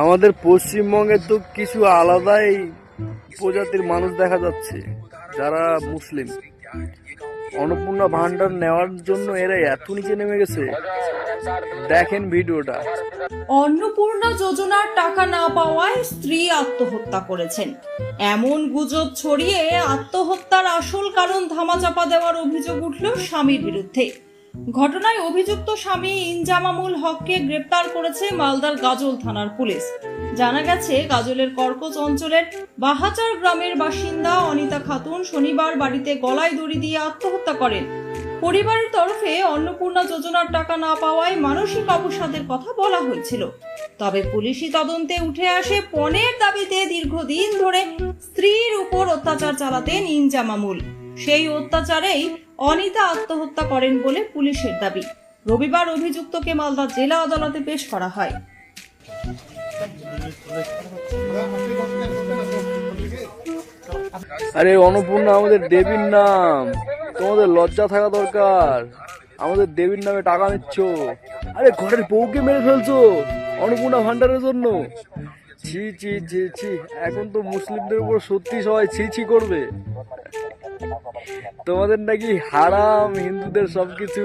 আমাদের পশ্চিমবঙ্গে তো কিছু আলাদাই প্রজাতির মানুষ দেখা যাচ্ছে যারা মুসলিম। অন্নপূর্ণা ভান্ডার নেওয়ার জন্য এরা এত নিচে নেমে গেছে, দেখেন ভিডিওটা। অন্নপূর্ণা যোজনার টাকা না পাওয়ায় স্ত্রী আত্মহত্যা করেছেন, এমন গুজব ছড়িয়ে আত্মহত্যার আসল কারণ ধামাচাপা দেওয়ার অভিযোগ উঠল স্বামীর বিরুদ্ধে। ঘটনায় অভিযুক্ত স্বামী ইনজামামুল হককে গ্রেপ্তার করেছে মালদার গাজল থানার পুলিশ। জানা গেছে, গাজলের কর্কচ অঞ্চলের বাহাচার গ্রামের বাসিন্দা অনিতা খাতুন শনিবার বাড়িতে গলায় দড়ি দিয়ে আত্মহত্যা করেন। পরিবারের তরফে অন্নপূর্ণা যোজনার টাকা না পাওয়ায় মানসিক অবসাদের কথা বলা হয়েছিল। তবে পুলিশি তদন্তে উঠে আসে পণের দাবিতে দীর্ঘদিন ধরে স্ত্রীর উপর অত্যাচার চালাতেন ইনজামামুল। সেই অত্যাচারেই অনিতা আত্মহত্যা করেন বলে পুলিশের দাবি। রবিবার অভিযুক্তকে মালদা জেলা আদালতে পেশ করা হয়। আরে অন্নপূর্ণা আমাদের দেবীর নাম, তোমাদের লজ্জা থাকা দরকার। আমাদের দেবীর নামে টাকা নিচ্ছ, আরে ঘরের বউকে মেরে ফেলছো অন্নপূর্ণা ভান্ডারের জন্য। ছি ছি ছি ছি, এখন তো মুসলিমদের উপর সত্যি সবাই ছি ছি করবে। তোমাদের নাকি হারাম হিন্দুদের সবকিছু,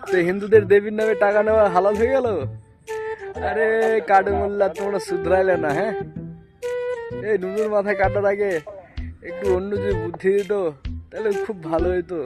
তো হিন্দুদের দেবীর নামে টাকা নেওয়া হালাল হয়ে গেল। আরে কাটে মোল্লা, তোমরা শুধরাইলে না। হ্যাঁ, এই নুনুর মাথায় কাটার আগে একটু অন্য যে বুদ্ধি দিত তাহলে খুব ভালো হইতো।